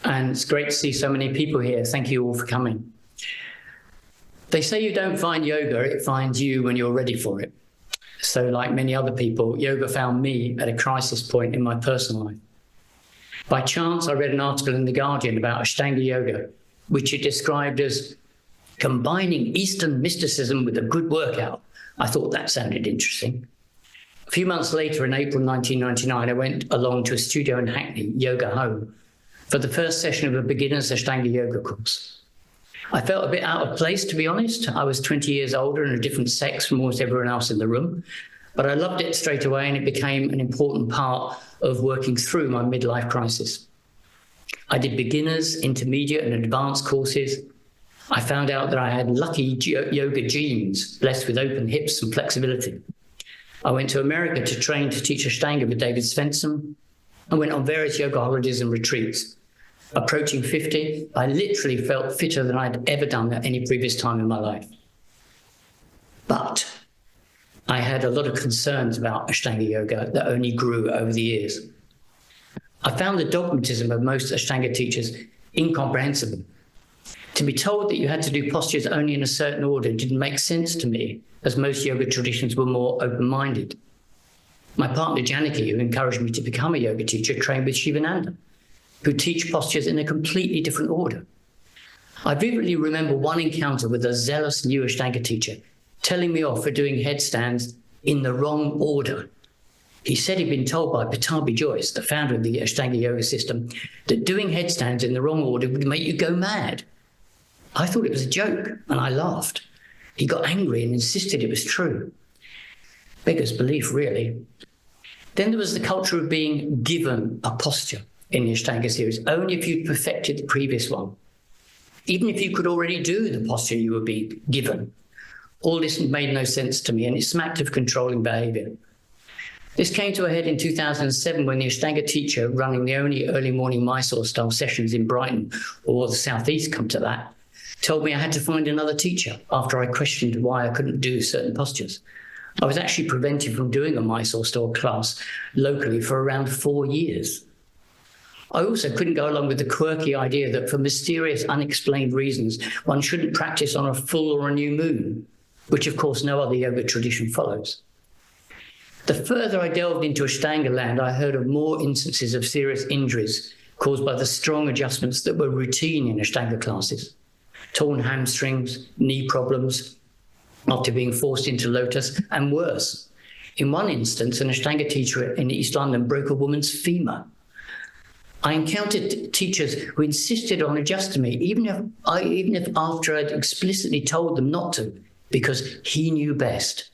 And it's great to see so many people here. Thank you all for coming. They say you don't find yoga, it finds you when you're ready for it. So like many other people, yoga found me at a crisis point in my personal life. By chance, I read an article in The Guardian about Ashtanga yoga, which it described as combining Eastern mysticism with a good workout. I thought that sounded interesting. A few months later, in April 1999, I went along to a studio in Hackney, Yoga Home, for the first session of a beginner's Ashtanga yoga course. I felt a bit out of place, to be honest. I was 20 years older and a different sex from almost everyone else in the room, but I loved it straight away, and it became an important part of working through my midlife crisis. I did beginners, intermediate and advanced courses. I found out that I had lucky yoga genes, blessed with open hips and flexibility. I went to America to train to teach Ashtanga with David Svensson. I went on various yoga holidays and retreats. Approaching 50, I literally felt fitter than I'd ever done at any previous time in my life. But I had a lot of concerns about Ashtanga yoga that only grew over the years. I found the dogmatism of most Ashtanga teachers incomprehensible. To be told that you had to do postures only in a certain order didn't make sense to me, as most yoga traditions were more open-minded. My partner Janaki, who encouraged me to become a yoga teacher, trained with Shivananda, who teach postures in a completely different order. I vividly remember one encounter with a zealous new Ashtanga teacher telling me off for doing headstands in the wrong order. He said he'd been told by Davy Jones, the founder of the Ashtanga yoga system, that doing headstands in the wrong order would make you go mad. I thought it was a joke, and I laughed. He got angry and insisted it was true. Beggar's belief, really. Then there was the culture of being given a posture in the Ashtanga series, only if you'd perfected the previous one. Even if you could already do the posture you were being given. All this made no sense to me, and it smacked of controlling behavior. This came to a head in 2007 when the Ashtanga teacher running the only early morning Mysore-style sessions in Brighton, or the Southeast come to that, told me I had to find another teacher after I questioned why I couldn't do certain postures. I was actually prevented from doing a Mysore-style class locally for around 4 years. I also couldn't go along with the quirky idea that for mysterious, unexplained reasons, one shouldn't practice on a full or a new moon, which of course no other yoga tradition follows. The further I delved into Ashtanga land, I heard of more instances of serious injuries caused by the strong adjustments that were routine in Ashtanga classes. Torn hamstrings, knee problems after being forced into lotus, and worse. In one instance, an Ashtanga teacher in East London broke a woman's femur. I encountered teachers who insisted on adjusting me, even if after I'd explicitly told them not to, because he knew best.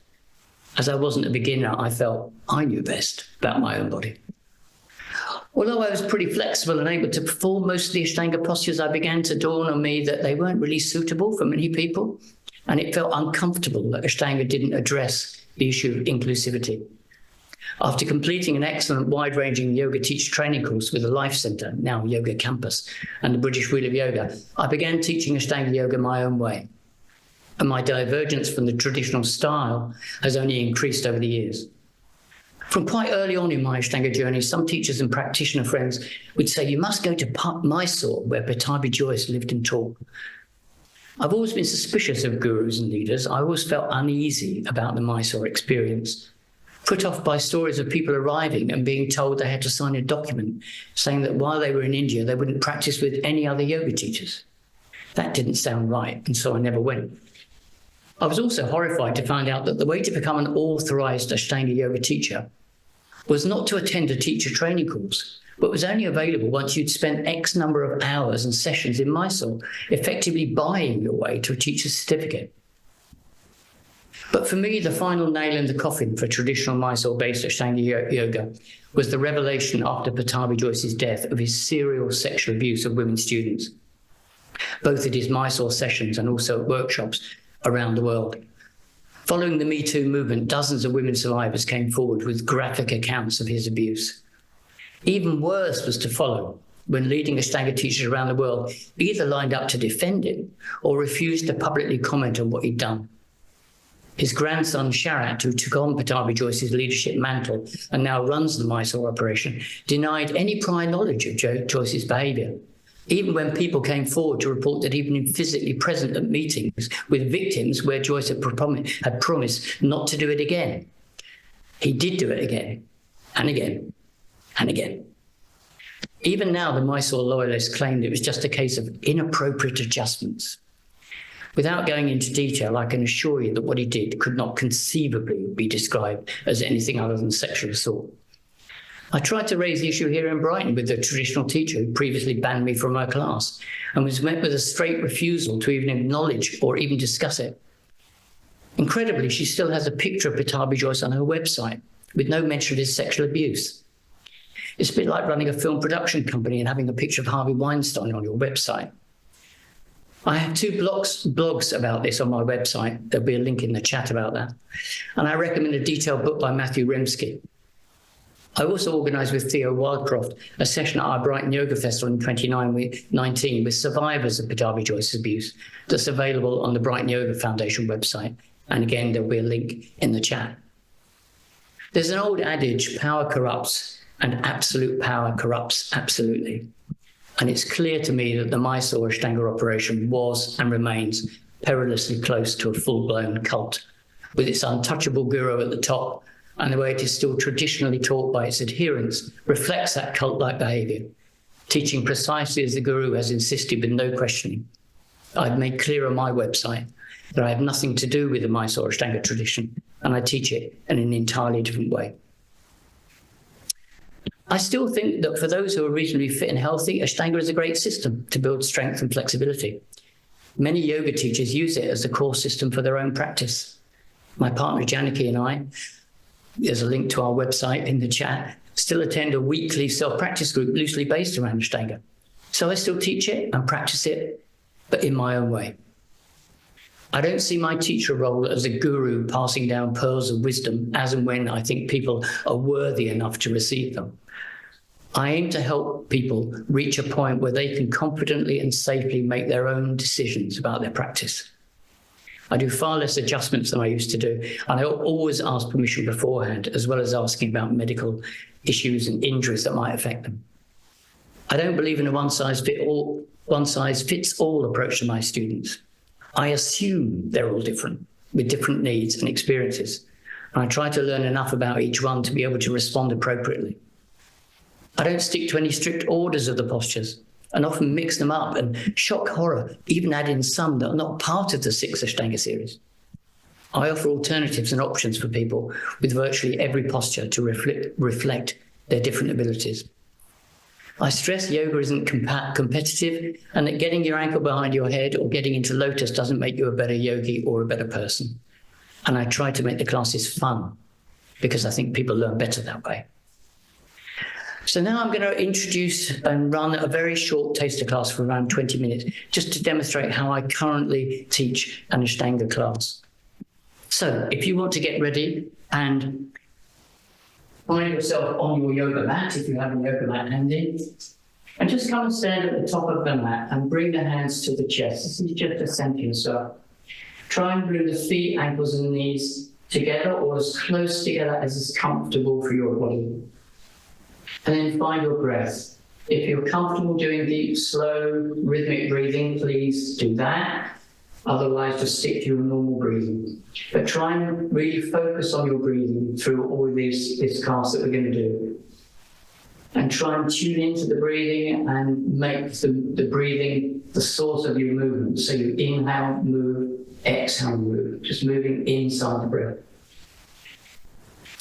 As I wasn't a beginner, I felt I knew best about my own body. Although I was pretty flexible and able to perform most of the Ashtanga postures, I began to dawn on me that they weren't really suitable for many people, and it felt uncomfortable that Ashtanga didn't address the issue of inclusivity. After completing an excellent wide-ranging yoga teacher training course with the Life Centre, now Yoga Campus, and the British Wheel of Yoga, I began teaching Ashtanga yoga my own way. And my divergence from the traditional style has only increased over the years. From quite early on in my Ashtanga journey, some teachers and practitioner friends would say, you must go to Mysore, where Davy Jones lived and taught. I've always been suspicious of gurus and leaders. I always felt uneasy about the Mysore experience, put off by stories of people arriving and being told they had to sign a document saying that while they were in India, they wouldn't practice with any other yoga teachers. That didn't sound right, and so I never went. I was also horrified to find out that the way to become an authorized Ashtanga yoga teacher was not to attend a teacher training course, but was only available once you'd spent X number of hours and sessions in Mysore, effectively buying your way to a teacher's certificate. But for me, the final nail in the coffin for traditional Mysore-based Ashtanga yoga was the revelation after Davy Jones's death of his serial sexual abuse of women students, both at his Mysore sessions and also at workshops around the world. Following the Me Too movement, dozens of women survivors came forward with graphic accounts of his abuse. Even worse was to follow when leading Ashtanga teachers around the world either lined up to defend him or refused to publicly comment on what he'd done. His grandson, Sharat, who took on Davy Joyce's leadership mantle and now runs the Mysore operation, denied any prior knowledge of Joyce's behaviour, even when people came forward to report that he'd been physically present at meetings with victims where Joyce had promised not to do it again. He did do it again, and again, and again. Even now, the Mysore loyalists claimed it was just a case of inappropriate adjustments. Without going into detail, I can assure you that what he did could not conceivably be described as anything other than sexual assault. I tried to raise the issue here in Brighton with the traditional teacher who previously banned me from her class and was met with a straight refusal to even acknowledge or even discuss it. Incredibly, she still has a picture of Davy Joyce on her website with no mention of his sexual abuse. It's a bit like running a film production company and having a picture of Harvey Weinstein on your website. I have 2 blogs about this on my website. There'll be a link in the chat about that. And I recommend a detailed book by Matthew Rimsky. I also organised with Theo Wildcroft a session at our Brighton Yoga Festival in 2019 with survivors of Davy Joyce's abuse that's available on the Brighton Yoga Foundation website. And again, there'll be a link in the chat. There's an old adage, power corrupts, and absolute power corrupts absolutely. And it's clear to me that the Mysore Ashtanga operation was and remains perilously close to a full-blown cult, with its untouchable guru at the top, and the way it is still traditionally taught by its adherents reflects that cult-like behaviour, teaching precisely as the guru has insisted with no questioning. I've made clear on my website that I have nothing to do with the Mysore Ashtanga tradition, and I teach it in an entirely different way. I still think that for those who are reasonably fit and healthy, Ashtanga is a great system to build strength and flexibility. Many yoga teachers use it as a core system for their own practice. My partner Janaki and I, there's a link to our website in the chat, still attend a weekly self-practice group loosely based around Ashtanga. So I still teach it and practice it, but in my own way. I don't see my teacher role as a guru passing down pearls of wisdom as and when I think people are worthy enough to receive them. I aim to help people reach a point where they can confidently and safely make their own decisions about their practice. I do far less adjustments than I used to do, and I always ask permission beforehand, as well as asking about medical issues and injuries that might affect them. I don't believe in a one-size-fits-all approach to my students. I assume they're all different, with different needs and experiences, and I try to learn enough about each one to be able to respond appropriately. I don't stick to any strict orders of the postures and often mix them up and shock horror, even add in some that are not part of the 6 Ashtanga series. I offer alternatives and options for people with virtually every posture to reflect their different abilities. I stress yoga isn't competitive and that getting your ankle behind your head or getting into lotus doesn't make you a better yogi or a better person. And I try to make the classes fun because I think people learn better that way. So now I'm going to introduce and run a very short taster class for around 20 minutes, just to demonstrate how I currently teach an Ashtanga class. So if you want to get ready and find yourself on your yoga mat, if you have a yoga mat handy, and just come and stand at the top of the mat and bring the hands to the chest. This is just a center circle. Try and bring the feet, ankles and knees together or as close together as is comfortable for your body. And then find your breath. If you're comfortable doing deep, slow, rhythmic breathing, please do that. Otherwise, just stick to your normal breathing. But try and really focus on your breathing through all this class that we're going to do. And try and tune into the breathing and make the breathing the source of your movement. So you inhale, move, exhale, move. Just moving inside the breath.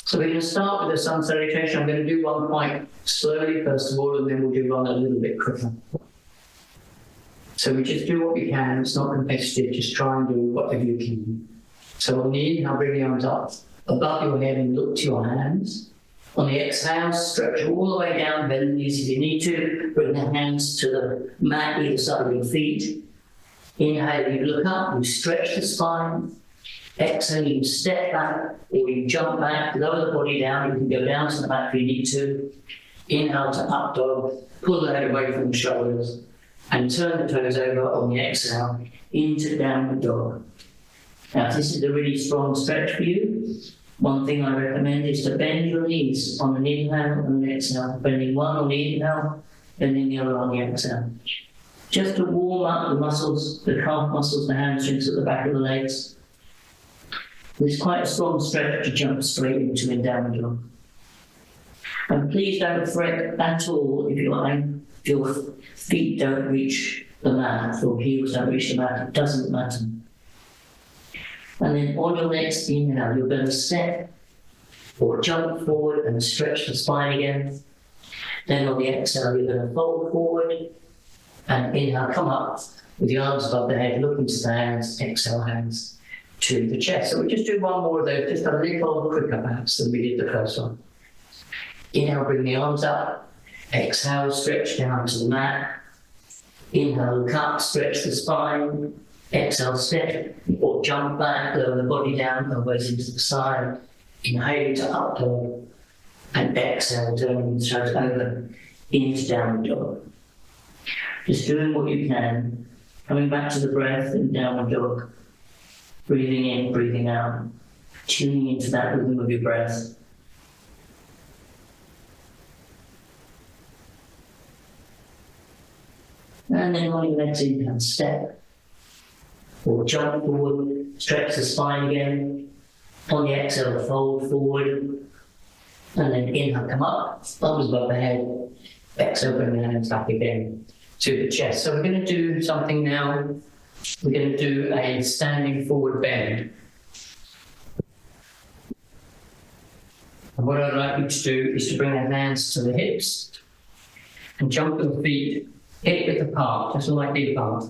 So we're going to start with the sun salutation. I'm going to do one quite slowly first of all, and then we'll do one a little bit quicker. So we just do what we can. It's not competitive. Just try and do whatever you can. So on the inhale, bring the arms up above your head and look to your hands. On the exhale, stretch all the way down, bend the knees if you need to. Bring the hands to the mat either side of your feet. Inhale, you look up, you stretch the spine. Exhale, you step back or you jump back, lower the body down. You can go down to the mat if you need to. Inhale to up dog, pull the head away from the shoulders and turn the toes over on the exhale into downward dog. Now, if this is a really strong stretch for you, one thing I recommend is to bend your knees on an inhale and an exhale, bending one on the inhale, bending the other on the exhale. Just to warm up the muscles, the calf muscles, the hamstrings at the back of the legs. It's quite a strong stretch to jump straight into in downward dog. And please don't fret at all if your feet don't reach the mat, or heels don't reach the mat. It doesn't matter. And then on your next inhale, you're going to step or jump forward and stretch the spine again. Then on the exhale, you're going to fold forward and inhale, come up with the arms above the head, look into the hands, exhale hands to the chest. So we'll just do one more of those, just a little quicker perhaps than we did the first one. Inhale, bring the arms up. Exhale, stretch down to the mat. Inhale, look up, stretch the spine. Exhale, step or jump back, lower the body down, elbows into the side. Inhale to up dog. And exhale, turning the toes over into downward dog. Just doing what you can. Coming back to the breath in downward dog. Breathing in, breathing out. Tuning into that rhythm of your breath. And then on your next inhale, step or jump forward, stretch the spine again. On the exhale, fold forward. And then inhale, come up, arms above the head. Exhale, bring the hands back again to the chest. So we're going to do something now. We're going to do a standing forward bend. And what I'd like you to do is to bring your hands to the hips and jump your feet hip width apart, just slightly apart.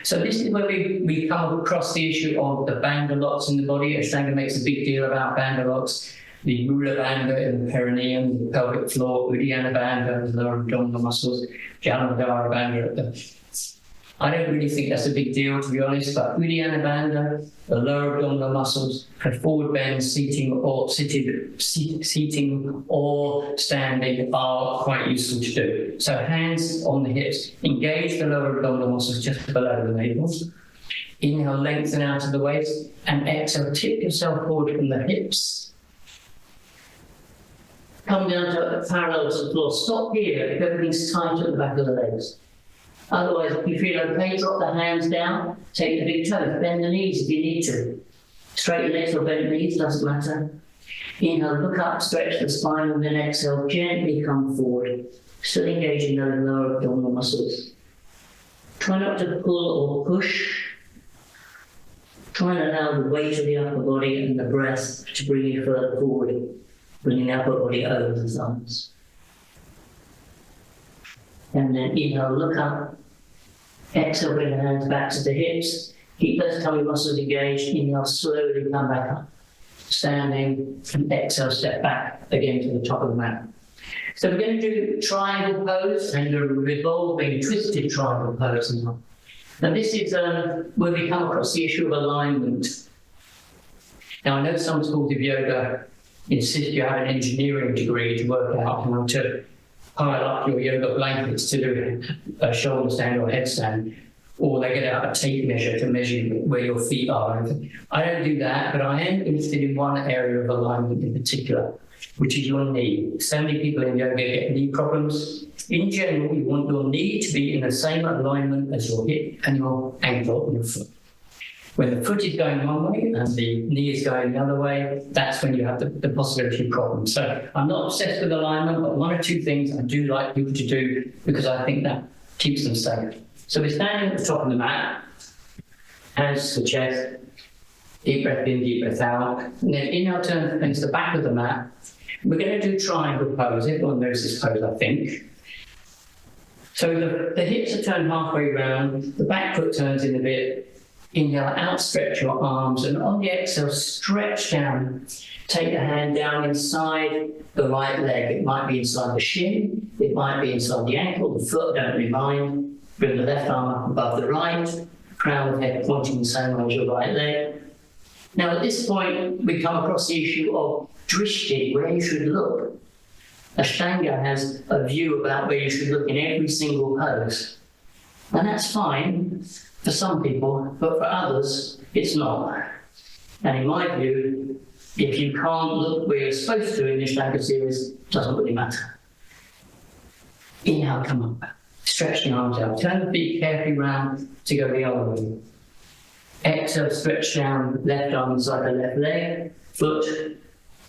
So this is where we come across the issue of the bandha locks in the body. Ashtanga makes a big deal about bandha locks. The Mula bandha in the perineum, the pelvic floor, Uddiyana bandha, the lower abdominal muscles, Jalandhara bandha at the... I don't really think that's a big deal, to be honest, but Uddiyana bandha, the lower abdominal muscles, for forward bend, seating or standing are quite useful to do. So hands on the hips, engage the lower abdominal muscles just below the navels. Inhale, lengthen out of the waist, and exhale, tip yourself forward from the hips. Come down to parallel to the floor. Stop here if everything's tight at the back of the legs. Otherwise, if you feel okay, drop the hands down, take the big toes, bend the knees if you need to. Straighten legs or bend knees, doesn't matter. Inhale, look up, stretch the spine, and then exhale, gently come forward. Still engaging those lower abdominal muscles. Try not to pull or push. Try and allow the weight of the upper body and the breath to bring you further forward, bringing the upper body over the thumbs. And then inhale, look up. Exhale, bring the hands back to the hips. Keep those tummy muscles engaged. Inhale, slowly come back up. Standing, and exhale, step back again to the top of the mat. So we're going to do triangle pose and a revolving, twisted triangle pose now. Now this is where we come across the issue of alignment. Now I know some schools of yoga insist you have an engineering degree to work out how to pile up your yoga blankets to do a shoulder stand or headstand, or they get out a tape measure to measure where your feet are. I don't do that, but I am interested in one area of alignment in particular, which is your knee. So many people in yoga get knee problems. In general, you want your knee to be in the same alignment as your hip and your ankle and your foot. When the foot is going one way and the knee is going the other way, that's when you have the possibility of problems. So I'm not obsessed with alignment, but one or two things I do like people to do because I think that keeps them safe. So we're standing at the top of the mat, hands to the chest, deep breath in, deep breath out, and then inhale, turn against the back of the mat. We're going to do triangle pose. Everyone knows this pose, I think. So the hips are turned halfway round, the back foot turns in a bit. Inhale, outstretch your arms, and on the exhale, stretch down. Take the hand down inside the right leg. It might be inside the shin, it might be inside the ankle, the foot, don't really mind. Bring the left arm up above the right, crown of the head pointing the same way as your right leg. Now at this point, we come across the issue of drishti, where you should look. Ashtanga has a view about where you should look in every single pose. And that's fine for some people, but for others, it's not. And in my view, if you can't look where you're supposed to in this stagger series, it doesn't really matter. Inhale, come up. Stretch the arms out. Turn the feet carefully round to go the other way. Exhale, stretch down, left arm inside the left leg, foot,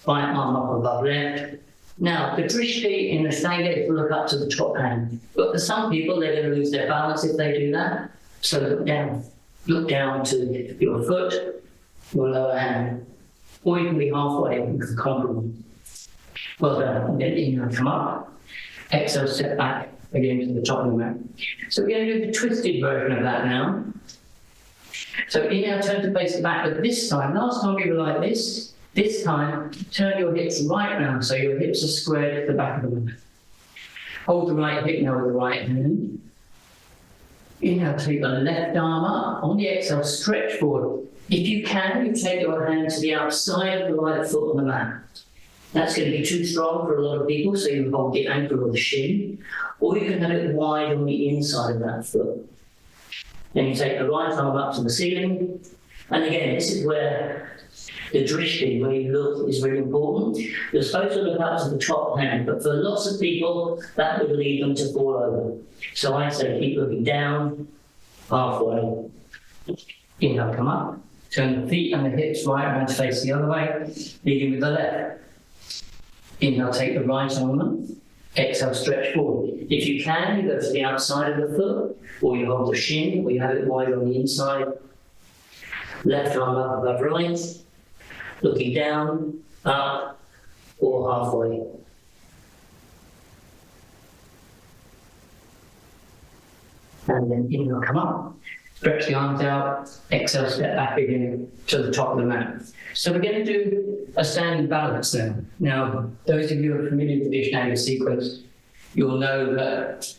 right arm up above left. Now, the drishti in the stagger is to look up to the top hand. But for some people, they're going to lose their balance if they do that. So look down. Look down to your foot, your lower hand. Or you can be halfway and compromise. Well done. And then inhale, come up. Exhale, step back again to the top of the mat. So we're going to do the twisted version of that now. So inhale, turn to face the back, but this time, last time we were like this time, turn your hips right round so your hips are squared to the back of the mat. Hold the right hip now with the right hand. Inhale, take the left arm up. On the exhale, stretch forward. If you can, you take your hand to the outside of the right foot on the mat. That's going to be too strong for a lot of people, so you hold the ankle or the shin, or you can have it wide on the inside of that foot. Then you take the right arm up to the ceiling, and again, this is where the drishti, where you look, is really important. You're supposed to look up to the top hand, but for lots of people, that would lead them to fall over. So I say keep looking down, halfway. Inhale, come up. Turn the feet and the hips right around to face the other way, leading with the left. Inhale, take the right arm up. Exhale, stretch forward. If you can, you go to the outside of the foot, or you hold the shin, or you have it wide on the inside. Left arm up above right. Looking down, up, or halfway. And then inhale, come up. Stretch the arms out. Exhale, step back again to the top of the mat. So we're going to do a standing balance now. Now, those of you who are familiar with the Ashtanga sequence, you'll know that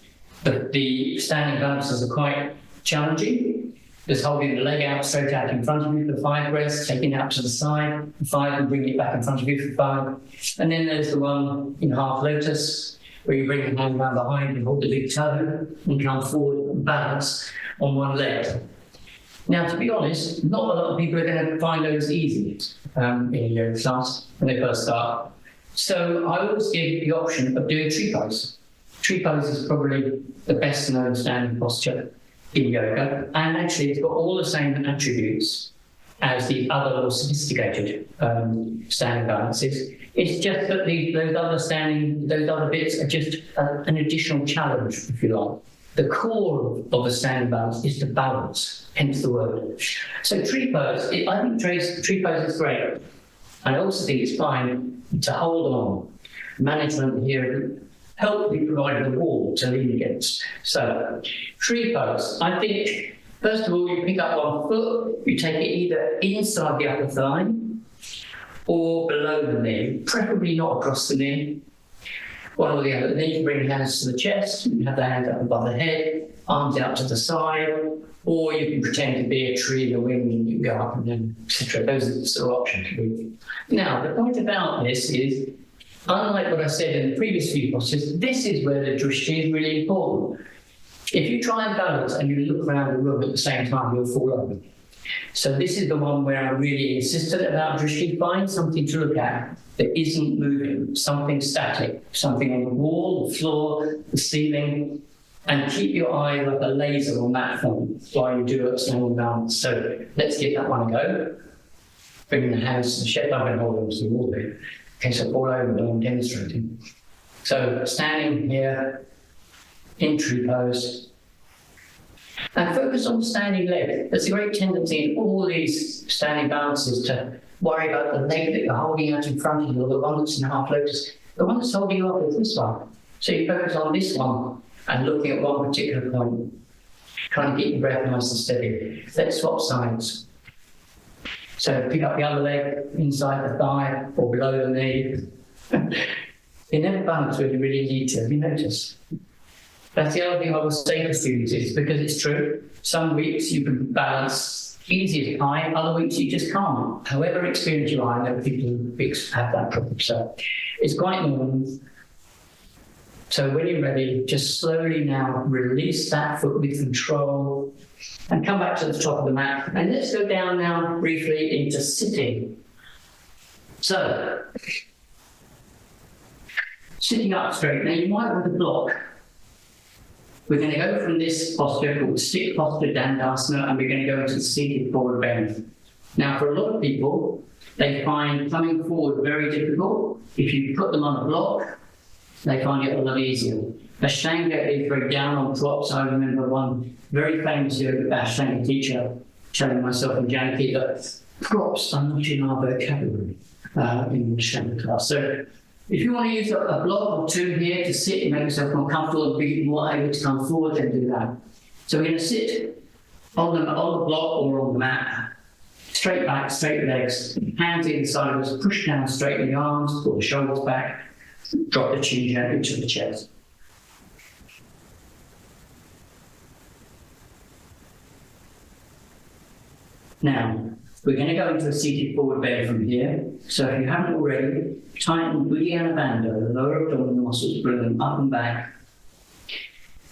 the standing balances are quite challenging. There's holding the leg out straight out in front of you for 5 breaths, taking it out to the side for 5 and bringing it back in front of you for 5. And then there's the one in half lotus, where you bring your hand down behind and hold the big toe and come forward and balance on one leg. Now, to be honest, not a lot of people are going to find those easy in yoga class when they first start. So I always give the option of doing tree pose. Tree pose is probably the best known standing posture in yoga, and actually it's got all the same attributes as the other more sophisticated standing balances. It's just that those other bits are just an additional challenge, if you like. The core of a standing balance is to balance, hence the word. So tree pose, I think tree pose is great. I also think it's fine to hold on. Management here helpfully provided a wall to lean against. So tree pose, I think, first of all, you pick up one foot, you take it either inside the upper thigh or below the knee, preferably not across the knee. One or the other. Then you bring your hands to the chest, you have the hands up above the head, arms out to the side, or you can pretend to be a tree in the wind and you go up and down, etc. Those are the sort of options. Now, the point about this is, unlike what I said in the previous few postures, this is where the drishti is really important. If you try and balance and you look around the room at the same time, you'll fall over. So this is the one where I'm really insistent about drishti. Find something to look at that isn't moving, something static, something on the wall, the floor, the ceiling, and keep your eye like a laser on that phone while you do a standing balance. So let's give that one a go. Bring the hands to the chest, I'm going to hold them to the wall there. Okay, so fall over when I'm demonstrating. So standing here, in tree pose. And focus on the standing leg. There's a great tendency in all these standing balances to worry about the leg that you're holding out in front of you, or the one that's in half lotus. The one that's holding you up is this one. So you focus on this one and looking at one particular point, trying to keep your breath nice and steady. Let's swap sides. So pick up the other leg inside the thigh or below the knee. You never balance when you really need to, have you noticed? That's the other thing I would say to students, is because it's true. Some weeks you can balance easy as pie, other weeks you just can't. However experienced you are, I know people who have that problem. So it's quite normal So when you're ready, just slowly now release that foot with control and come back to the top of the mat. And let's go down now briefly into sitting. So, sitting up straight. Now you might want to block. We're going to go from this posture called stick posture dandasana, and we're going to go into the seated forward bend. Now for a lot of people, they find coming forward very difficult. If you put them on a block, they find it a lot easier. Ashtanga is very down on props. I remember one very famous Ashtanga teacher telling myself and Janaki that props are not in our vocabulary in the Ashtanga class. So if you want to use a block or two here to sit and make yourself more comfortable and be more able to come forward, then do that. So we're going to sit on the block or on the mat. Straight back, straight legs, hands either side of us, push down, straighten the arms, pull the shoulders back, drop the chin gently to the chest. Now, we're going to go into a seated forward bend from here. So if you haven't already, tighten Uddiyana Bandha, the lower abdominal muscles, bring them up and back.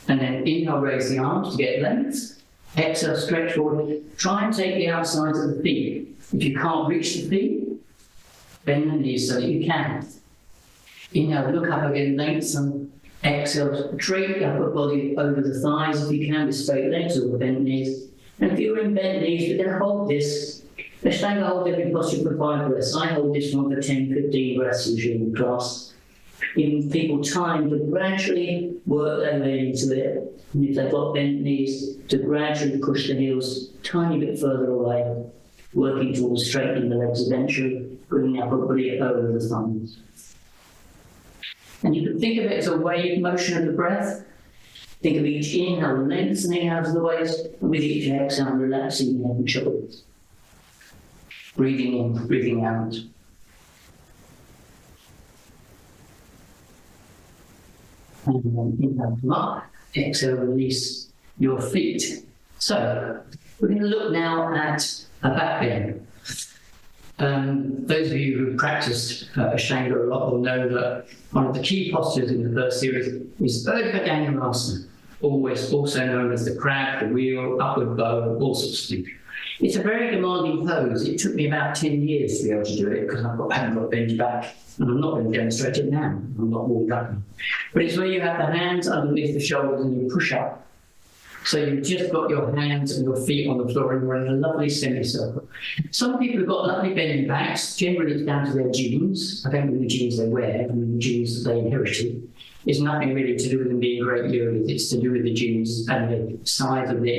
And then inhale, raise the arms to get length. Exhale, stretch forward. Try and take the outsides of the feet. If you can't reach the feet, bend the knees so that you can. Inhale, look up again, lengthen. Exhale, drape the upper body over the thighs if you can with straight legs or bent knees. And if you're in bent knees, we're going to hold this. Ashtanga hold every posture for 5 breaths. I hold this one for 10, 15 breaths usually in class. Giving people time to gradually work their way into it. And if they've got bent knees, to gradually push the heels a tiny bit further away, working towards straightening the legs eventually, bringing the upper body over the thumbs. And you can think of it as a wave motion of the breath. Think of each inhale lengthening out of the waist, and with each exhale relaxing the head and shoulders. Breathing in, breathing out. And then inhale, come up. Exhale, release your feet. So, we're going to look now at a back bend. Those of you who practiced Ashtanga a lot will know that one of the key postures in the first series is Urdhva Dhanurasana, always also known as the crab, the wheel, upward bow, all sorts of things. It's a very demanding pose. It took me about 10 years to be able to do it because I haven't got a bench back, and I'm not going to demonstrate it now. I'm not warmed up. But it's where you have the hands underneath the shoulders and you push up. So you've just got your hands and your feet on the floor and you're in a lovely semicircle. Some people have got lovely bending backs. Generally, it's down to their genes. I don't mean the genes they wear, I mean the genes that they inherited. It's nothing really to do with them being great yogis. It's to do with the genes and the size of the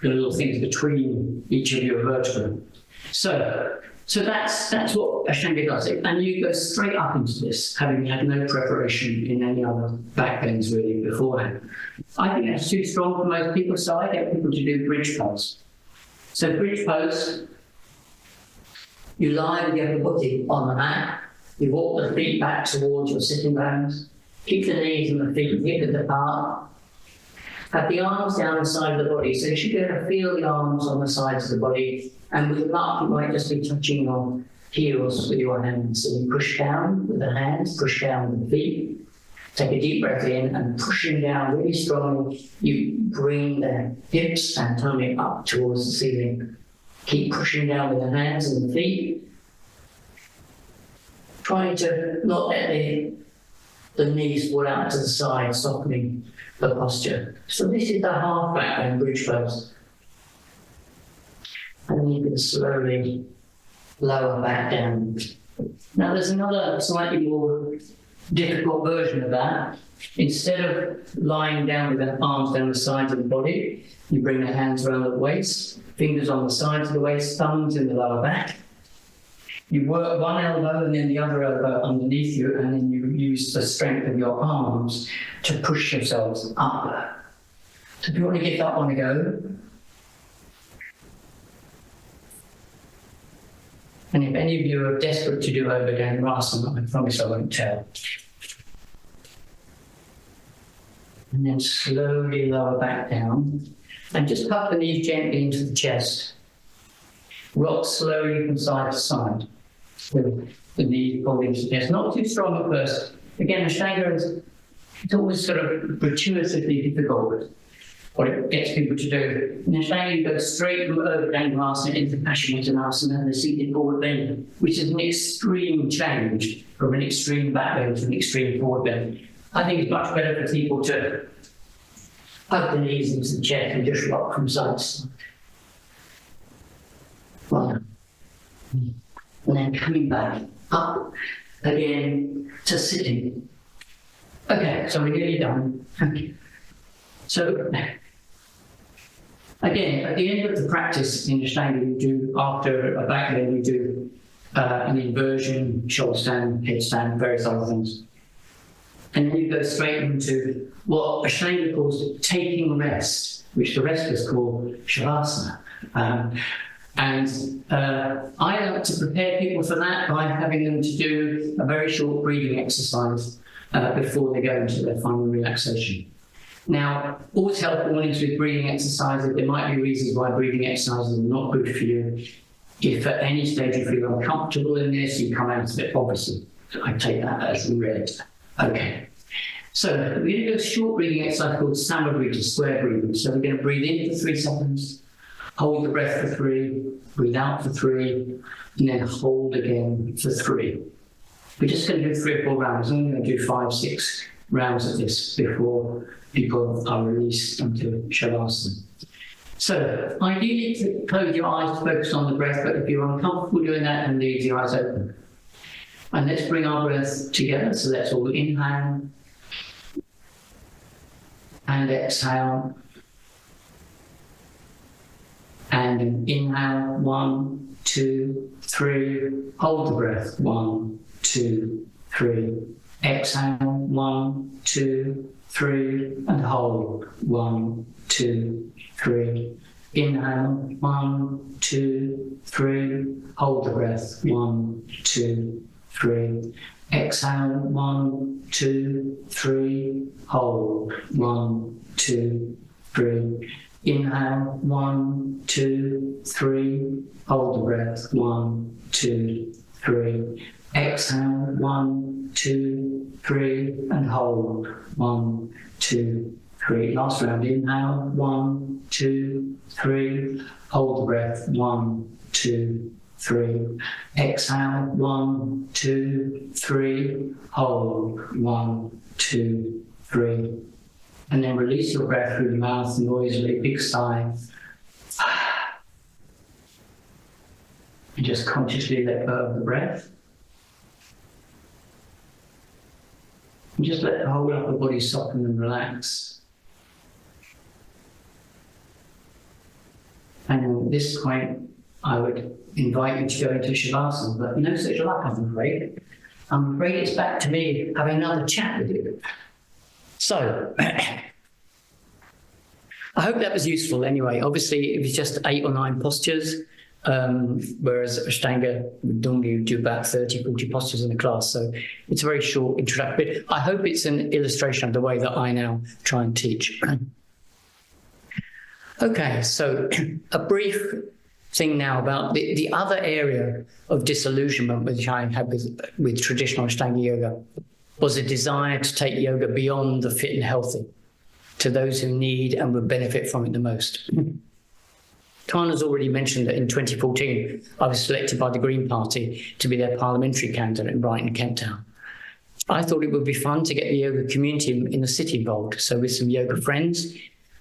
little things between each of your vertebrae. So that's what Ashtanga does. And you go straight up into this, having had no preparation in any other back bends really beforehand. I think that's too strong for most people, so I get people to do bridge pose. So bridge pose, you lie with the upper body on the mat. You walk the feet back towards your sitting bones. Keep the knees and the feet hip apart. Have the arms down the side of the body. So you should be able to feel the arms on the sides of the body. And with them up, you might just be touching your heels with your hands. So you push down with the hands, push down with the feet. Take a deep breath in and pushing down really strongly. You bring the hips and tummy up towards the ceiling. Keep pushing down with the hands and the feet. Trying to not let the knees fall out to the side, softening the posture. So this is the half back bend bridge pose. And then you can slowly lower back down. Now there's another slightly more difficult version of that. Instead of lying down with the arms down the sides of the body, you bring the hands around the waist, fingers on the sides of the waist, thumbs in the lower back. You work one elbow and then the other elbow underneath you, and then you use the strength of your arms to push yourselves up. So if you want to give that one a go. And if any of you are desperate to do Urdhva Dhanurasana, I promise I won't tell. And then slowly lower back down. And just tuck the knees gently into the chest. Rock slowly from side to side. With the knees pulled into the chest. Not too strong at first. Again, Ashtanga is it's always sort of gratuitously difficult what it gets people to do. In Ashtanga, you go straight from over Dangasana into Paschimottanasana and the seated forward bend, which is an extreme change from an extreme back bend to an extreme forward bend. I think it's much better for people to hug the knees into the chest and just rock from side to side. Well, and then coming back up again to sitting. Okay, so we're nearly done. Thank you. So, again, at the end of the practice in Ashtanga, you do, after a back bend, you do an inversion, shoulder stand, headstand, various other things. And then you go straight into what Ashtanga calls taking rest, which the wrestlers call Shavasana. I like to prepare people for that by having them to do a very short breathing exercise before they go into their final relaxation. Now, always helpful when with breathing exercises, there might be reasons why breathing exercises are not good for you. If at any stage you feel uncomfortable in this, you come out of it, obviously. So I take that as read. Okay. So we're going to do a short breathing exercise called Samavrita, square breathing. So we're going to breathe in for 3 seconds, hold the breath for 3, breathe out for 3, and then hold again for 3. We're just going to do 3 or 4 rounds. I'm going to do 5, 6 rounds of this before people are released into Shavasana. So ideally, to close your eyes to focus on the breath, but if you're uncomfortable doing that, then leave your eyes open. And let's bring our breath together. So let's all inhale and exhale. And an inhale, 1, 2, 3. Hold the breath, 1, 2, 3. Exhale, 1, 2, 3. And hold, 1, 2, 3. Inhale, 1, 2, 3. Hold the breath, 1, 2, 3. Exhale, 1, 2, 3. Hold, 1, 2, 3. Inhale, 1, 2, 3. Hold the breath, 1, 2, 3. Exhale, 1, 2, 3. And hold, 1, 2, 3. Last round, inhale, 1, 2, 3. Hold the breath, 1, 2, 3. Exhale, 1, 2, 3. Hold, 1, 2, 3. And then release your breath through the mouth noisily, big sigh. And just consciously let go of the breath. And just let the whole upper body soften and relax. And at this point, I would invite you to go into Shavasana, but no such luck, I'm afraid. I'm afraid it's back to me having another chat with you. So, I hope that was useful anyway. Obviously, it was just 8 or 9 postures, whereas Ashtanga would normally do about 30, 40 postures in a class. So it's a very short introduction. But I hope it's an illustration of the way that I now try and teach. Okay, so a brief thing now about the other area of disillusionment which I had with traditional Ashtanga yoga was a desire to take yoga beyond the fit and healthy to those who need and would benefit from it the most. Tana's already mentioned that in 2014, I was selected by the Green Party to be their parliamentary candidate in Brighton, Kent Town. I thought it would be fun to get the yoga community in the city involved. So with some yoga friends,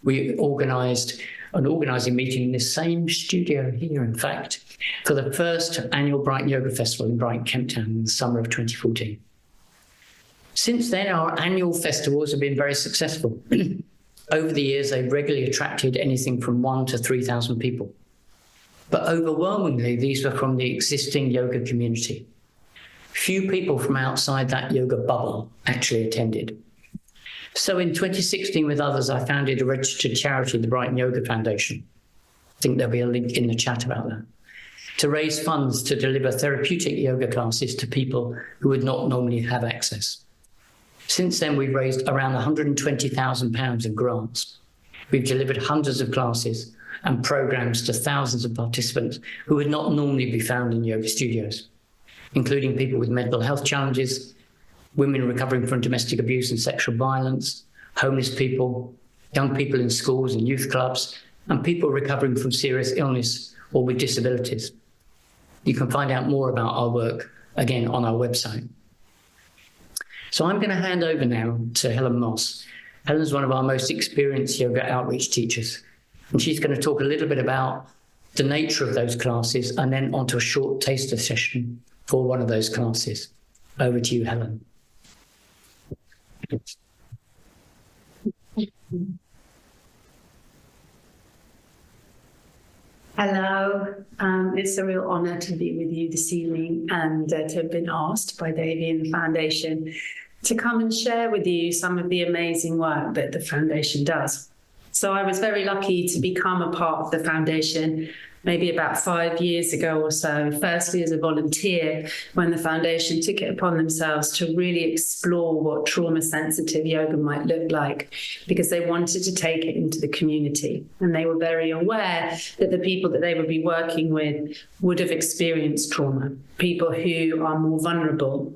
we organised an organising meeting in this same studio here, in fact, for the first annual Brighton Yoga Festival in Brighton, Kent Town in the summer of 2014. Since then, our annual festivals have been very successful. Over the years, they've regularly attracted anything from 1,000 to 3,000 people. But overwhelmingly, these were from the existing yoga community. Few people from outside that yoga bubble actually attended. So in 2016, with others, I founded a registered charity, the Brighton Yoga Foundation. I think there'll be a link in the chat about that. To raise funds to deliver therapeutic yoga classes to people who would not normally have access. Since then, we've raised around £120,000 in grants. We've delivered hundreds of classes and programs to thousands of participants who would not normally be found in yoga studios, including people with mental health challenges, women recovering from domestic abuse and sexual violence, homeless people, young people in schools and youth clubs, and people recovering from serious illness or with disabilities. You can find out more about our work, again, on our website. So I'm going to hand over now to Helen Moss. Helen's one of our most experienced yoga outreach teachers, and she's going to talk a little bit about the nature of those classes and then onto a short taster session for one of those classes. Over to you, Helen. Hello, it's a real honour to be with you this evening and to have been asked by Davy and the Foundation to come and share with you some of the amazing work that the Foundation does. So I was very lucky to become a part of the Foundation maybe about 5 years ago or so, firstly as a volunteer, when the Foundation took it upon themselves to really explore what trauma-sensitive yoga might look like, because they wanted to take it into the community. And they were very aware that the people that they would be working with would have experienced trauma, people who are more vulnerable,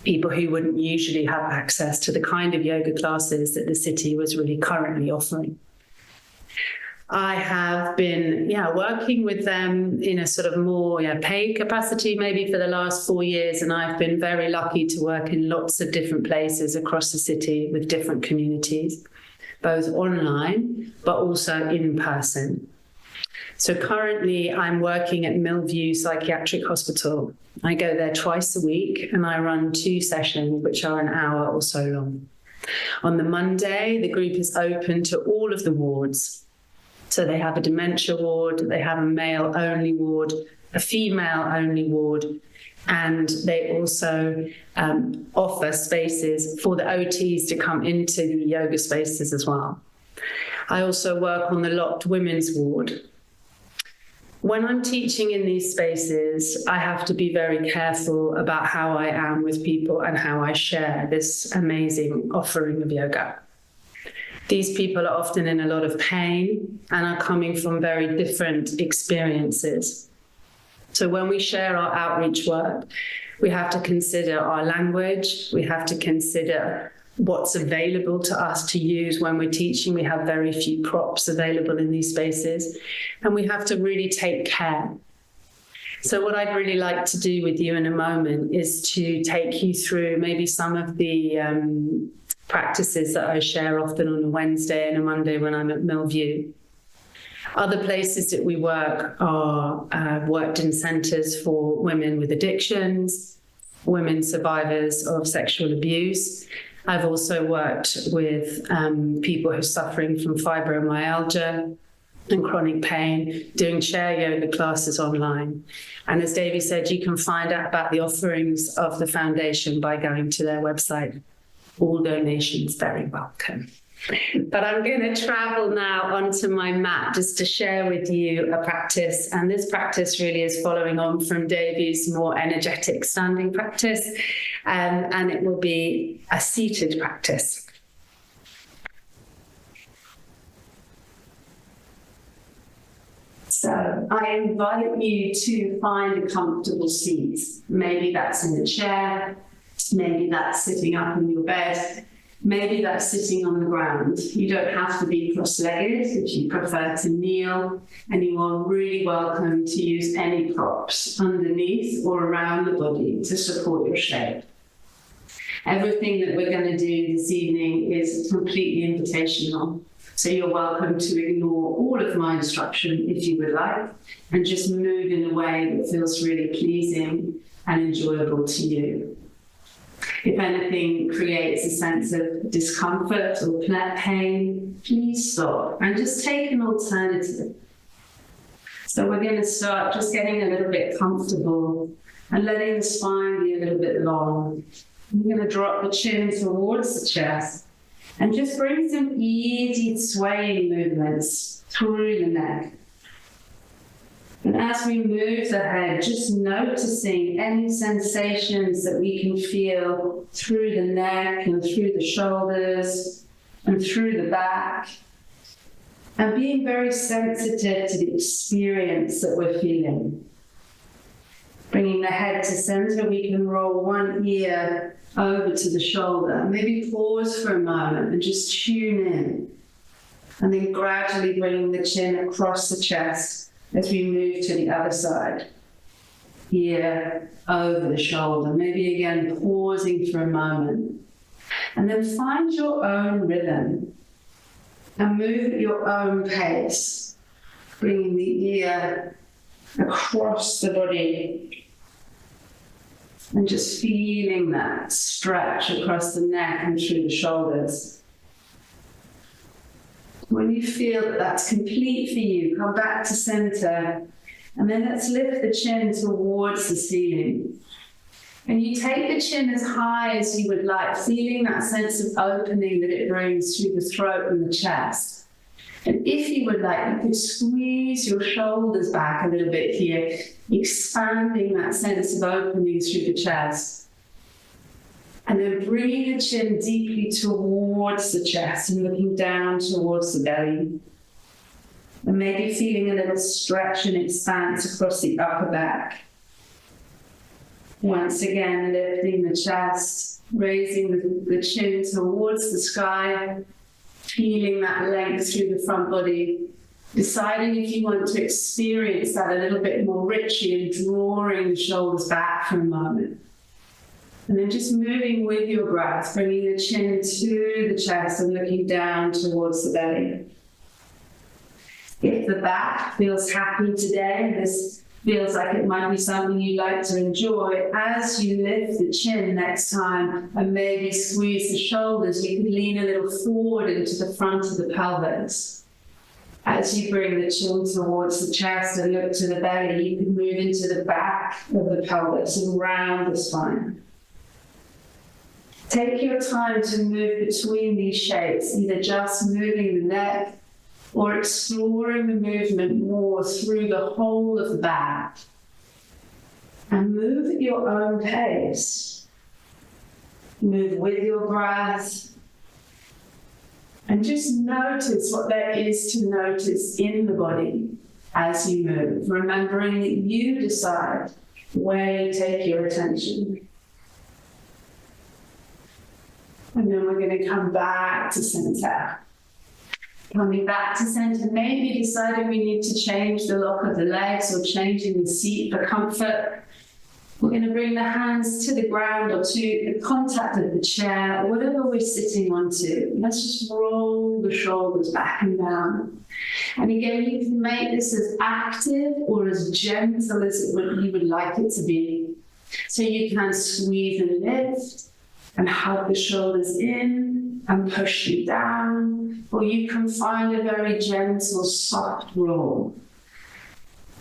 people who wouldn't usually have access to the kind of yoga classes that the city was really currently offering. I have been working with them in a sort of more paid capacity maybe for the last 4 years, and I've been very lucky to work in lots of different places across the city with different communities, both online but also in person. So currently I'm working at Millview Psychiatric Hospital. I go there twice a week and I run 2 sessions which are an hour or so long. On the Monday, the group is open to all of the wards. So they have a dementia ward, they have a male-only ward, a female-only ward, and they also offer spaces for the OTs to come into the yoga spaces as well. I also work on the locked women's ward. When I'm teaching in these spaces, I have to be very careful about how I am with people and how I share this amazing offering of yoga. These people are often in a lot of pain and are coming from very different experiences. So when we share our outreach work, we have to consider our language, we have to consider what's available to us to use when we're teaching. We have very few props available in these spaces, and we have to really take care. So what I'd really like to do with you in a moment is to take you through maybe some of the practices that I share often on a Wednesday and a Monday when I'm at Millview. Other places that we work are worked in centres for women with addictions, women survivors of sexual abuse. I've also worked with people who are suffering from fibromyalgia and chronic pain, doing chair yoga classes online. And as Davy said, you can find out about the offerings of the Foundation by going to their website. All donations very welcome. But I'm going to travel now onto my mat just to share with you a practice. And this practice really is following on from Davy's more energetic standing practice. And it will be a seated practice. So I invite you to find a comfortable seat. Maybe that's in a chair. Maybe that's sitting up in your bed. Maybe that's sitting on the ground. You don't have to be cross-legged if you prefer to kneel, and you are really welcome to use any props underneath or around the body to support your shape. Everything that we're going to do this evening is completely invitational. So you're welcome to ignore all of my instruction if you would like, and just move in a way that feels really pleasing and enjoyable to you. If anything creates a sense of discomfort or pain, please stop and just take an alternative. So we're going to start just getting a little bit comfortable and letting the spine be a little bit long. We're going to drop the chin towards the chest and just bring some easy swaying movements through the neck. And as we move the head, just noticing any sensations that we can feel through the neck and through the shoulders and through the back. And being very sensitive to the experience that we're feeling. Bringing the head to center, we can roll one ear over to the shoulder. Maybe pause for a moment and just tune in. And then gradually bringing the chin across the chest as we move to the other side. Ear over the shoulder. Maybe again pausing for a moment. And then find your own rhythm and move at your own pace. Bringing the ear across the body and just feeling that stretch across the neck and through the shoulders. When you feel that that's complete for you, come back to center, and then let's lift the chin towards the ceiling. And you take the chin as high as you would like, feeling that sense of opening that it brings through the throat and the chest. And if you would like, you could squeeze your shoulders back a little bit here, expanding that sense of opening through the chest. And then bringing the chin deeply towards the chest and looking down towards the belly. And maybe feeling a little stretch and expanse across the upper back. Once again, lifting the chest, raising the chin towards the sky. Feeling that length through the front body, deciding if you want to experience that a little bit more richly and drawing the shoulders back for a moment. And then just moving with your breath, bringing the chin to the chest and looking down towards the belly. If the back feels happy today, and this feels like it might be something you like to enjoy, as you lift the chin next time and maybe squeeze the shoulders, you can lean a little forward into the front of the pelvis. As you bring the chin towards the chest and look to the belly, you can move into the back of the pelvis and round the spine. Take your time to move between these shapes, either just moving the neck or exploring the movement more through the whole of the back. And move at your own pace. Move with your breath. And just notice what there is to notice in the body as you move, remembering that you decide where you take your attention. And then we're going to come back to center. Coming back to center, maybe deciding we need to change the lock of the legs or changing the seat for comfort. We're going to bring the hands to the ground or to the contact of the chair or whatever we're sitting onto. Let's just roll the shoulders back and down. And again, you can make this as active or as gentle as you would like it to be. So you can squeeze and lift and hug the shoulders in and push you down, or you can find a very gentle, soft roll.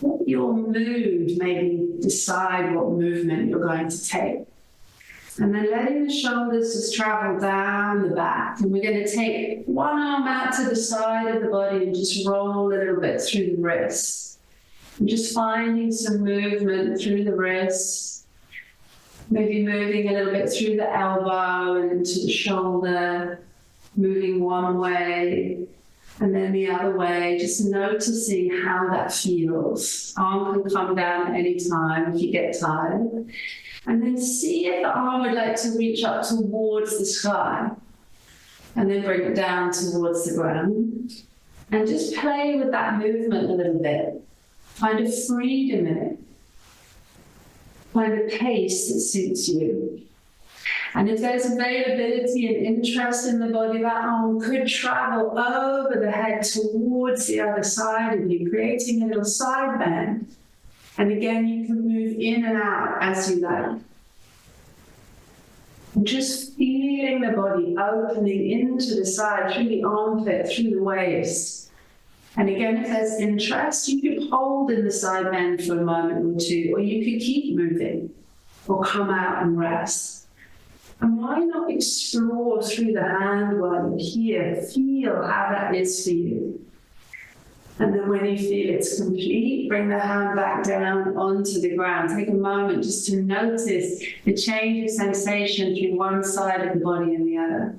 Let your mood maybe decide what movement you're going to take. And then letting the shoulders just travel down the back. And we're going to take one arm out to the side of the body and just roll a little bit through the wrists. And just finding some movement through the wrists. Maybe moving a little bit through the elbow and into the shoulder, moving one way and then the other way, just noticing how that feels. Arm can come down any time if you get tired. And then see if the arm would like to reach up towards the sky. And then bring it down towards the ground. And just play with that movement a little bit. Find a freedom in it. Find a pace that suits you. And if there's availability and interest in the body, that arm could travel over the head towards the other side of you, creating a little side bend. And again, you can move in and out as you like. And just feeling the body opening into the side, through the armpit, through the waist. And again, if there's interest, you could hold in the side bend for a moment or two, or you could keep moving, or come out and rest. And why not explore through the hand while you're here? Feel how that is for you. And then when you feel it's complete, bring the hand back down onto the ground. Take a moment just to notice the change of sensation through one side of the body and the other.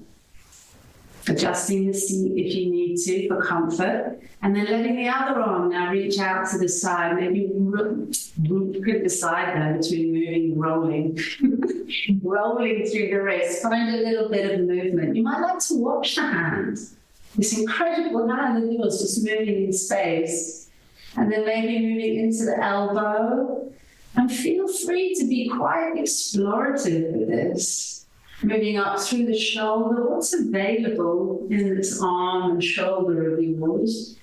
adjusting the seat if you need to for comfort, and then letting the other arm now reach out to the side. Maybe could decide there between moving and rolling. Rolling through the wrist, find a little bit of movement. You might like to watch the hand, this incredible hand of yours just moving in space, and then maybe moving into the elbow, and feel free to be quite explorative with this. Moving up through the shoulder, what's available in this arm and shoulder of yours,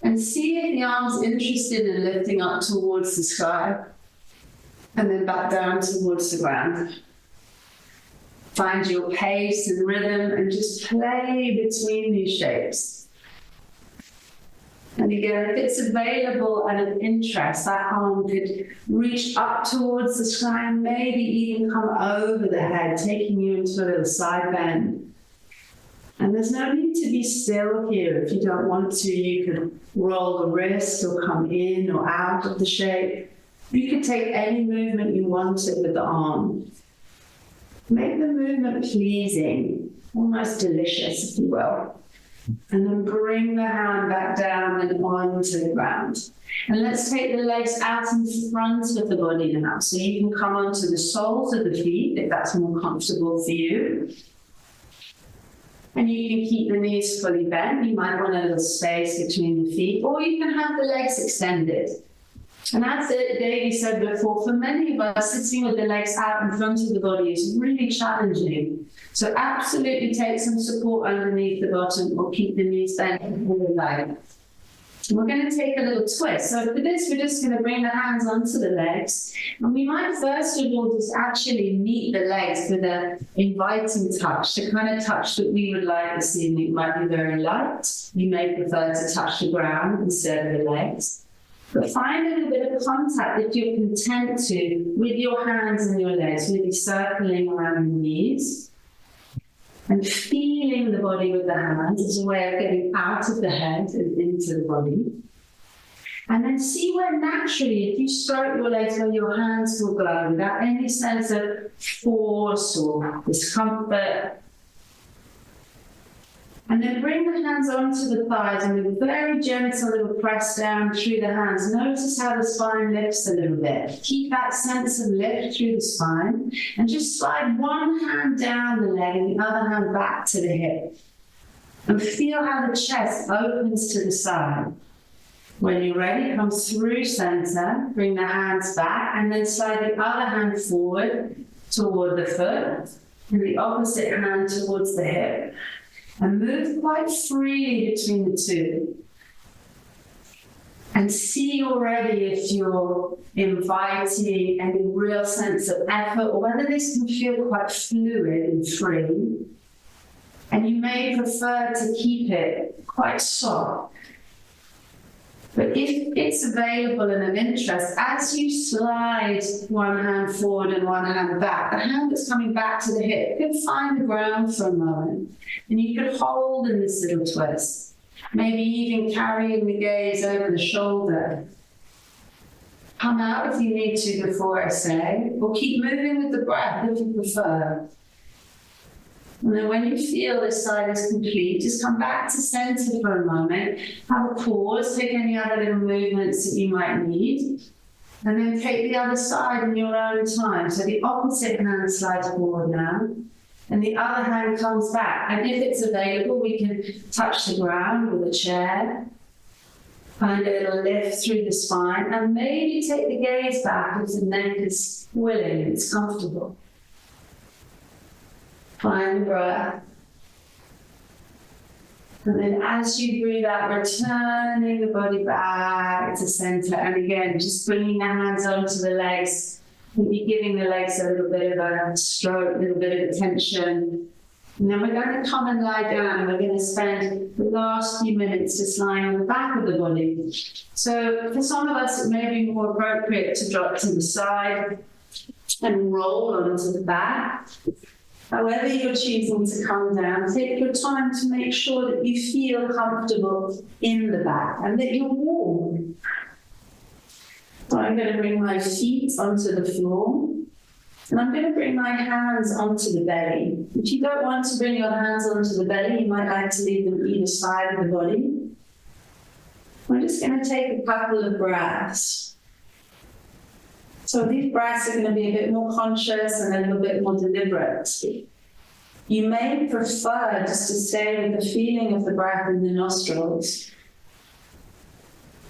and see if the arm's interested in lifting up towards the sky, and then back down towards the ground. Find your pace and rhythm and just play between these shapes. And again, if it's available and of interest, that arm could reach up towards the sky and maybe even come over the head, taking you into a little side bend. And there's no need to be still here. If you don't want to, you can roll the wrist or come in or out of the shape. You can take any movement you wanted with the arm. Make the movement pleasing, almost delicious, if you will. And then bring the hand back down and onto the ground. And let's take the legs out in front of the body now. So you can come onto the soles of the feet if that's more comfortable for you. And you can keep the knees fully bent. You might want a little space between the feet, or you can have the legs extended. And as Davy said before, for many of us, sitting with the legs out in front of the body is really challenging. So absolutely take some support underneath the bottom, or keep the knees bent all the way. We're going to take a little twist. So for this, we're just going to bring the hands onto the legs. And we might first of all just actually meet the legs with an inviting touch, the kind of touch that we would like this evening. It might be very light. You may prefer to touch the ground instead of the legs. But find a little bit of contact, if you're content to, with your hands and your legs, maybe circling around your knees. And feeling the body with the hands as a way of getting out of the head and into the body. And then see where naturally, if you stroke your legs, where your hands will go without any sense of force or discomfort. And then bring the hands onto the thighs and with a very gentle little press down through the hands. Notice how the spine lifts a little bit. Keep that sense of lift through the spine. And just slide one hand down the leg and the other hand back to the hip. And feel how the chest opens to the side. When you're ready, come through center, bring the hands back, and then slide the other hand forward toward the foot, and the opposite hand towards the hip. And move quite freely between the two. And see already if you're inviting any real sense of effort, or whether this can feel quite fluid and free. And you may prefer to keep it quite soft. But if it's available and of interest, as you slide one hand forward and one hand back, the hand that's coming back to the hip can find the ground for a moment. And you could hold in this little twist, maybe even carrying the gaze over the shoulder. Come out if you need to before I say, or keep moving with the breath if you prefer. And then when you feel this side is complete, just come back to center for a moment, have a pause, take any other little movements that you might need, and then take the other side in your own time. So the opposite hand slides forward now, and the other hand comes back. And if it's available, we can touch the ground with a chair, find a little lift through the spine, and maybe take the gaze back if the neck is willing, it's comfortable. Find the breath. And then as you breathe out, returning the body back to center. And again, just bringing the hands onto the legs. Maybe giving the legs a little bit of a stroke, a little bit of attention. And then we're going to come and lie down. We're going to spend the last few minutes just lying on the back of the body. So for some of us, it may be more appropriate to drop to the side and roll onto the back. However you're choosing to come down, take your time to make sure that you feel comfortable in the back and that you're warm. So I'm going to bring my feet onto the floor. And I'm going to bring my hands onto the belly. If you don't want to bring your hands onto the belly, you might like to leave them either side of the body. We're just going to take a couple of breaths. So these breaths are going to be a bit more conscious and a little bit more deliberate. You may prefer just to stay with the feeling of the breath in the nostrils.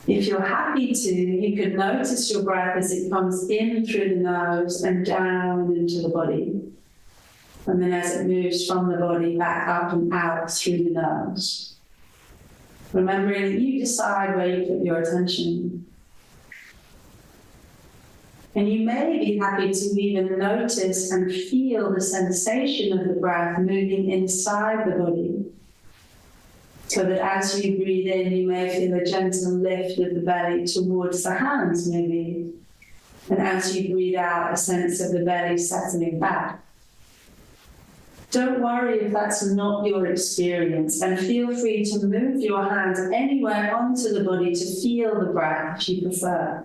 If you're happy to, you could notice your breath as it comes in through the nose and down into the body. And then as it moves from the body back up and out through the nose. Remembering that you decide where you put your attention. And you may be happy to even notice and feel the sensation of the breath moving inside the body. So that as you breathe in, you may feel a gentle lift of the belly towards the hands, maybe. And as you breathe out, a sense of the belly settling back. Don't worry if that's not your experience, and feel free to move your hands anywhere onto the body to feel the breath if you prefer.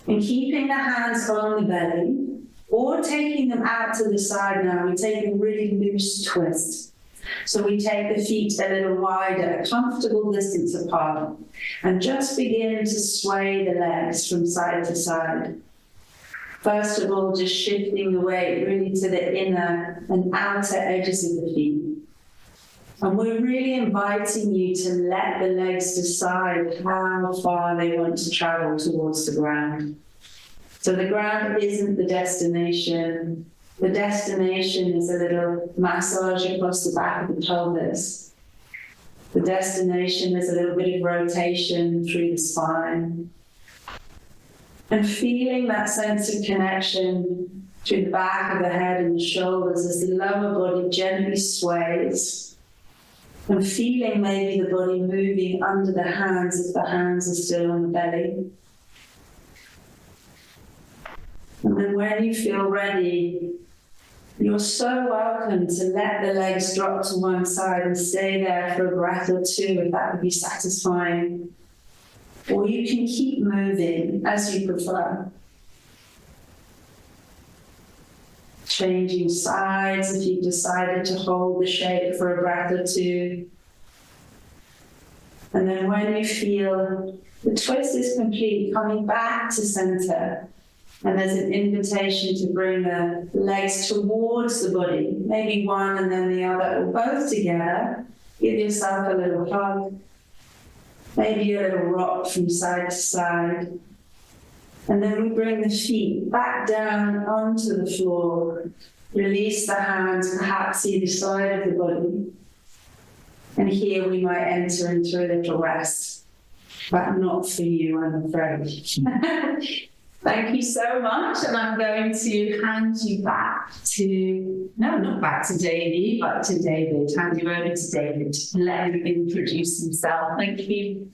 And keeping the hands on the belly, or taking them out to the side now, we take a really loose twist. So we take the feet a little wider, a comfortable distance apart, and just begin to sway the legs from side to side. First of all, just shifting the weight really to the inner and outer edges of the feet. And we're really inviting you to let the legs decide how far they want to travel towards the ground. So the ground isn't the destination. The destination is a little massage across the back of the pelvis. The destination is a little bit of rotation through the spine. And feeling that sense of connection through the back of the head and the shoulders as the lower body gently sways. And feeling maybe the body moving under the hands if the hands are still on the belly. And then when you feel ready, you're so welcome to let the legs drop to one side and stay there for a breath or two if that would be satisfying. Or you can keep moving as you prefer. Changing sides if you've decided to hold the shape for a breath or two. And then when you feel the twist is complete, coming back to center. And there's an invitation to bring the legs towards the body, maybe one and then the other, or both together. Give yourself a little hug, maybe a little rock from side to side. And then we bring the feet back down onto the floor. Release the hands, perhaps either side of the body. And here we might enter into a little rest, but not for you, I'm afraid. Thank you so much, and I'm going to hand you back to, no, not back to Davy, but to David. Hand you over to David and let him introduce himself. Thank you.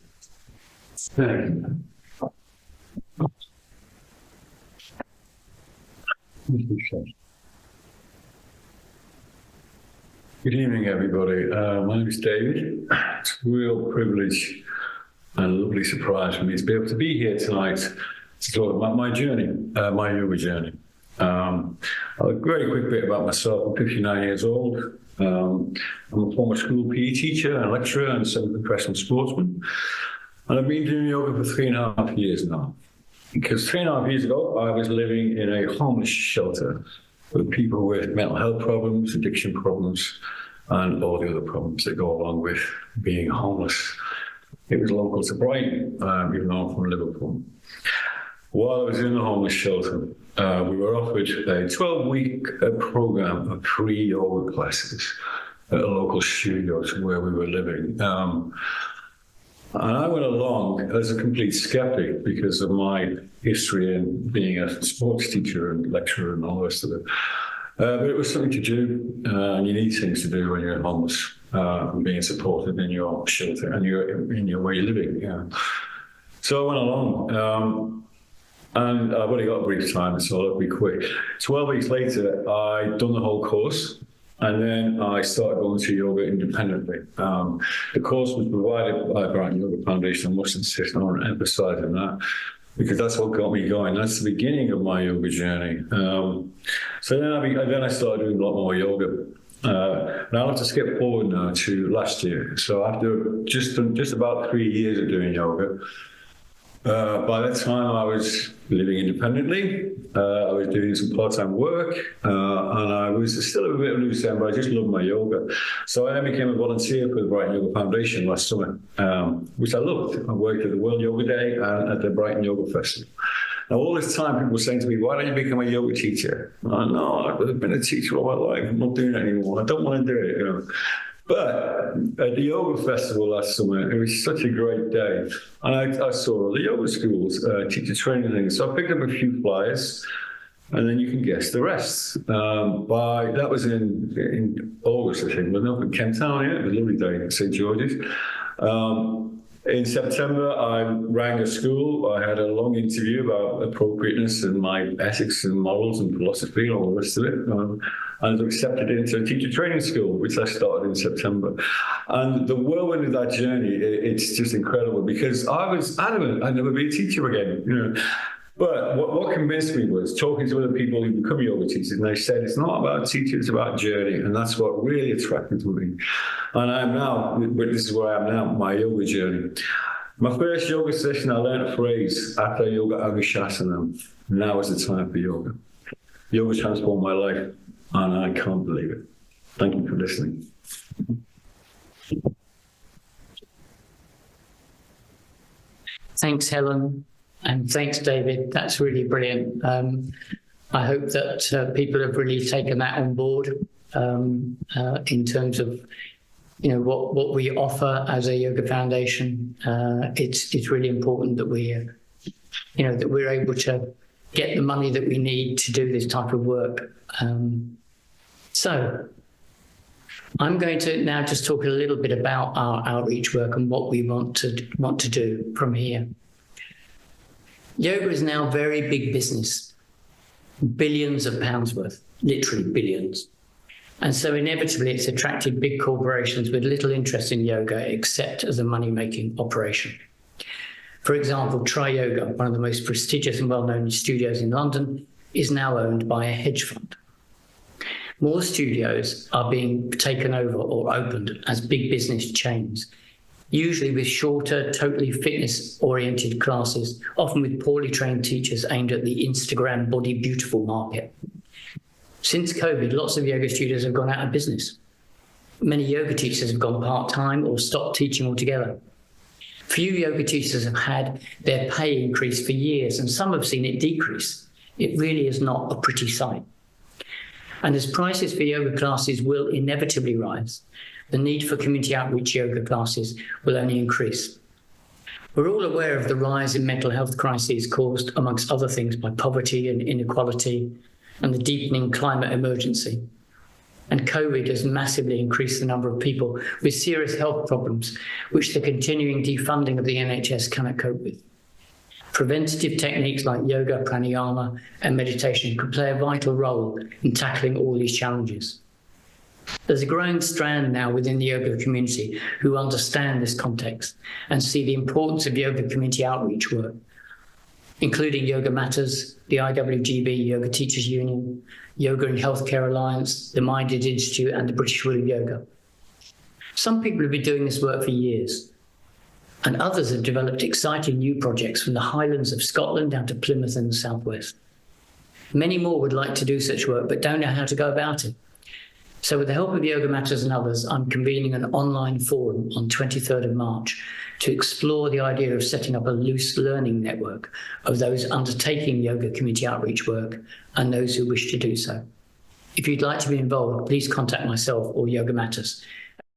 Good evening, everybody. My name is David. It's a real privilege and a lovely surprise for me to be able to be here tonight to talk about my journey, my yoga journey. A very quick bit about myself. I'm 59 years old. I'm a former school PE teacher and lecturer and semi-professional sportsman. And I've been doing yoga for 3.5 years now. Because 3.5 years ago, I was living in a homeless shelter with people with mental health problems, addiction problems, and all the other problems that go along with being homeless. It was local to Brighton, even though I'm from Liverpool. While I was in the homeless shelter, we were offered a 12-week program of free yoga classes at a local studio to where we were living. And I went along as a complete skeptic because of my history in being a sports teacher and lecturer and all the rest of it. But it was something to do, and you need things to do when you're homeless and being supported in your shelter and in your way of living. Yeah. So I went along. And I've only got a brief time, so I'll be quick. 12 weeks later, I'd done the whole course, and then I started going to yoga independently. The course was provided by Brighton Yoga Foundation. I must insist on emphasising that. because that's what got me going. That's the beginning of my yoga journey. So then I started doing a lot more yoga. Now I'll have to skip forward now to last year. So after just about 3 years of doing yoga, by that time I was living independently. I was doing some part-time work, and I was still a bit of loose end, but I just loved my yoga. So I then became a volunteer for the Brighton Yoga Foundation last summer, which I loved. I worked at the World Yoga Day and at the Brighton Yoga Festival. Now, all this time, people were saying to me, why don't you become a yoga teacher? No, I've been a teacher all my life. I'm not doing it anymore. I don't want to do it, you know. But at the yoga festival last summer, it was such a great day. And I saw all the yoga schools, teacher training things. So I picked up a few flyers, and then you can guess the rest. That was in August, I think. But no, in Kent Town, yeah, it was a lovely day at St. George's. In September, I rang a school. I had a long interview about appropriateness and my ethics and morals and philosophy and all the rest of it. And I was accepted into a teacher training school, which I started in September. And the whirlwind of that journey, it's just incredible, because I was adamant I'd never be a teacher again, you know. But what convinced me was talking to other people who become yoga teachers, and they said it's not about teaching, it's about journey, and that's what really attracted to me. And I'm now, but this is where I am now, my yoga journey. My first yoga session, I learned a phrase, Atha Yoga Anushasana. Now is the time for yoga. Yoga transformed my life, and I can't believe it. Thank you for listening. Thanks, Helen. And thanks, David. That's really brilliant. I hope that people have really taken that on board in terms of, you know, what we offer as a yoga foundation. It's really important that we're able to get the money that we need to do this type of work. So I'm going to now just talk a little bit about our outreach work and what we want to do from here. Yoga is now very big business, billions of pounds worth, literally billions. And so inevitably it's attracted big corporations with little interest in yoga except as a money-making operation. For example, Tri Yoga, one of the most prestigious and well-known studios in London, is now owned by a hedge fund. More studios are being taken over or opened as big business chains, usually with shorter, totally fitness-oriented classes, often with poorly trained teachers aimed at the Instagram body beautiful market. Since COVID, lots of yoga studios have gone out of business. Many yoga teachers have gone part-time or stopped teaching altogether. Few yoga teachers have had their pay increase for years, and some have seen it decrease. It really is not a pretty sight. And as prices for yoga classes will inevitably rise, the need for community outreach yoga classes will only increase. We're all aware of the rise in mental health crises caused, amongst other things, by poverty and inequality and the deepening climate emergency. And COVID has massively increased the number of people with serious health problems, which the continuing defunding of the NHS cannot cope with. Preventative techniques like yoga, pranayama, and meditation could play a vital role in tackling all these challenges. There's a growing strand now within the yoga community who understand this context and see the importance of yoga community outreach work, including Yogamatters, the IWGB Yoga Teachers Union, Yoga and Healthcare Alliance, the Minded Institute, and the British School of Yoga. Some people have been doing this work for years, and others have developed exciting new projects from the Highlands of Scotland down to Plymouth in the southwest. Many more would like to do such work, but don't know how to go about it. So with the help of Yogamatters and others, I'm convening an online forum on 23rd of March to explore the idea of setting up a loose learning network of those undertaking yoga community outreach work and those who wish to do so. If you'd like to be involved, please contact myself or Yogamatters